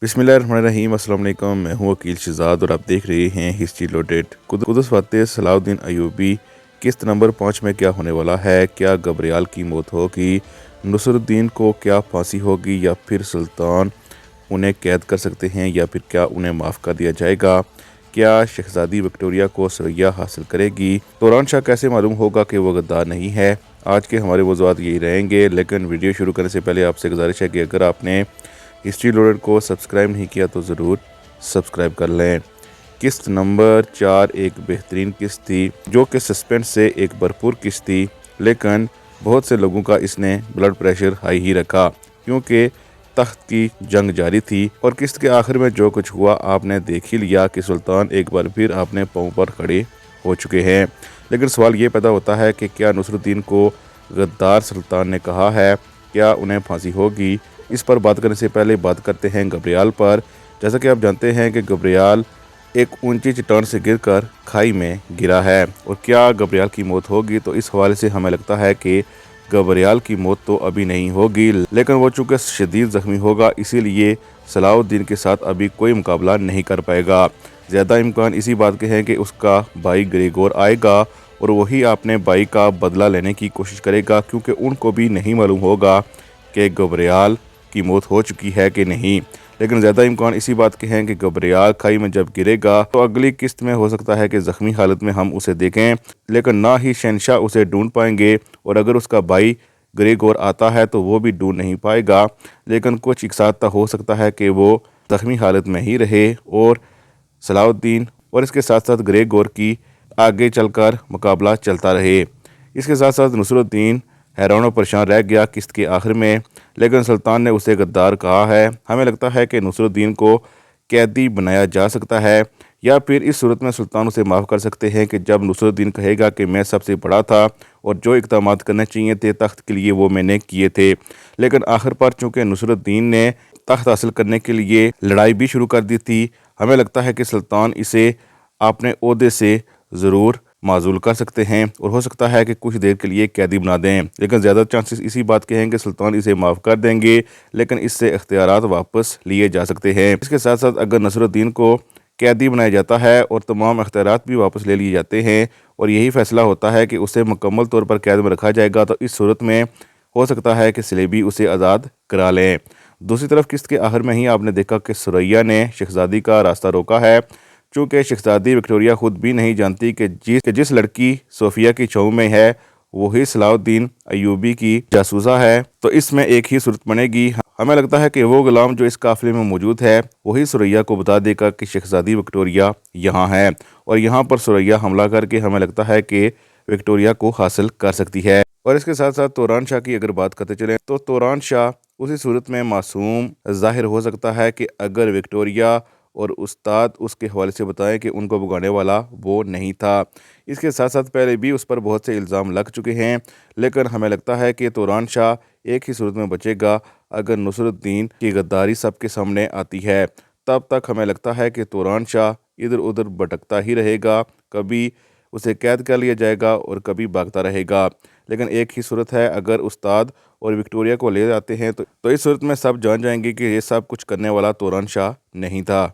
बिस्मिल्लाहिर्रहमानिर्रहीम। अस्सलाम वालेकुम। मैं हूँ वकील शहजाद और आप देख रहे हैं हिस्ट्री लोडेड। कुदस फातह सलाउद्दीन अयूबी किस्त नंबर 5 में क्या होने वाला है? क्या गबरियाल की मौत होगी? नसरुद्दीन को क्या फांसी होगी या फिर सुल्तान उन्हें कैद कर सकते हैं या फिर क्या उन्हें माफ़ कर दिया जाएगा? क्या शहजादी विक्टोरिया को सरैया हासिल करेगी? तूरान शाह कैसे मालूम होगा कि वो गद्दार नहीं है? आज के हमारे मौज़ूआत यही रहेंगे, लेकिन वीडियो शुरू करने से पहले आपसे गुजारिश है कि अगर आपने हिस्ट्री लोडेड को सब्सक्राइब नहीं किया तो ज़रूर सब्सक्राइब कर लें। किस्त नंबर 4 एक बेहतरीन किस्त थी, जो कि सस्पेंस से एक भरपूर किस्त थी, लेकिन बहुत से लोगों का इसने ब्लड प्रेशर हाई ही रखा क्योंकि तख्त की जंग जारी थी। और किस्त के आखिर में जो कुछ हुआ आपने देख ही लिया कि सुल्तान एक बार फिर अपने पाँव पर खड़े हो चुके हैं। लेकिन सवाल ये पैदा होता है कि क्या नसरुद्दीन को गद्दार सुल्तान ने कहा है? क्या उन्हें फांसी होगी? इस पर बात करने से पहले बात करते हैं गबरियाल पर। जैसा कि आप जानते हैं कि गबरियाल एक ऊंची चट्टान से गिरकर खाई में गिरा है। और क्या गबरियाल की मौत होगी? तो इस हवाले से हमें लगता है कि गबरियाल की मौत तो अभी नहीं होगी, लेकिन वो चूँकि शदीद ज़ख्मी होगा, इसीलिए सलाउद्दीन के साथ अभी कोई मुकाबला नहीं कर पाएगा। ज़्यादा इम्कान इसी बात के हैं कि उसका भाई ग्रेगोर आएगा और वही अपने भाई का बदला लेने की कोशिश करेगा, क्योंकि उनको भी नहीं मालूम होगा कि गबरियाल की मौत हो चुकी है कि नहीं। लेकिन ज़्यादा इम्कान इसी बात के हैं कि गबरियाल खाई में जब गिरेगा तो अगली किस्त में हो सकता है कि ज़ख्मी हालत में हम उसे देखें, लेकिन ना ही शहनशाह उसे ढूंढ पाएंगे, और अगर उसका भाई ग्रेगोर आता है तो वो भी ढूंढ नहीं पाएगा। लेकिन कुछ एक साथ हो सकता है कि वो ज़ख्मी हालत में ही रहे और सलाउद्दीन और इसके साथ साथ ग्रेगोर की आगे चलकर मुकाबला चलता रहे। इसके साथ साथ नसरुद्दीन हैरान और परेशान रह गया किस्त के आखिर में, लेकिन सुल्तान ने उसे गद्दार कहा है। हमें लगता है कि नसरुद्दीन को कैदी बनाया जा सकता है, या फिर इस सूरत में सुल्तान उसे माफ़ कर सकते हैं कि जब नसरुद्दीन कहेगा कि मैं सबसे बड़ा था और जो इक़दामात करने चाहिए थे तख्त के लिए वो मैंने किए थे। लेकिन आखिर पर चूँकि नसरुद्दीन ने तख्त हासिल करने के लिए लड़ाई भी शुरू कर दी थी, हमें लगता है कि सुल्तान इसे अपने ओहदे से ज़रूर माजूल कर सकते हैं और हो सकता है कि कुछ देर के लिए कैदी बना दें। लेकिन ज़्यादा चांसेस इसी बात के हैं कि सुल्तान इसे माफ़ कर देंगे, लेकिन इससे इख्तियारात वापस लिए जा सकते हैं। इसके साथ साथ अगर नसरुद्दीन को कैदी बनाया जाता है और तमाम इख्तियारात भी वापस ले लिए जाते हैं और यही फैसला होता है कि उसे मुकम्मल तौर पर कैद में रखा जाएगा, तो इस सूरत में हो सकता है कि सलेबी उसे आज़ाद करा लें। दूसरी तरफ किस्त के आखिर में ही आपने देखा कि सरैया ने शहजादी का रास्ता रोका है, चूँकि शहजादी विक्टोरिया खुद भी नहीं जानती कि जिस लड़की सोफिया की छाँव में है वही सलाउद्दीन अयूबी की जासूसा है। तो इसमें एक ही सूरत बनेगी। हमें लगता है कि वो गुलाम जो इस काफिले में मौजूद है वही सरैया को बता देगा कि शहजादी विक्टोरिया यहाँ है, और यहाँ पर सरैया हमला करके हमें लगता है कि विक्टोरिया को हासिल कर सकती है। और इसके साथ साथ तूरान शाह की अगर बात करते चलें तो तूरान शाह उसी सूरत में मासूम जाहिर हो सकता है कि अगर विक्टोरिया और उस्ताद उसके हवाले से बताएं कि उनको भगाने वाला वो नहीं था। इसके साथ साथ पहले भी उस पर बहुत से इल्ज़ाम लग चुके हैं, लेकिन हमें लगता है कि तूरान शाह एक ही सूरत में बचेगा अगर नसरुद्दीन की गद्दारी सबके सामने आती है। तब तक हमें लगता है कि तूरान शाह इधर उधर भटकता ही रहेगा, कभी उसे कैद कर लिया जाएगा और कभी भागता रहेगा। लेकिन एक ही सूरत है, अगर उस्ताद और विक्टोरिया को ले जाते हैं तो इस सूरत में सब जान जाएंगे कि ये सब कुछ करने वाला तूरान शाह नहीं था।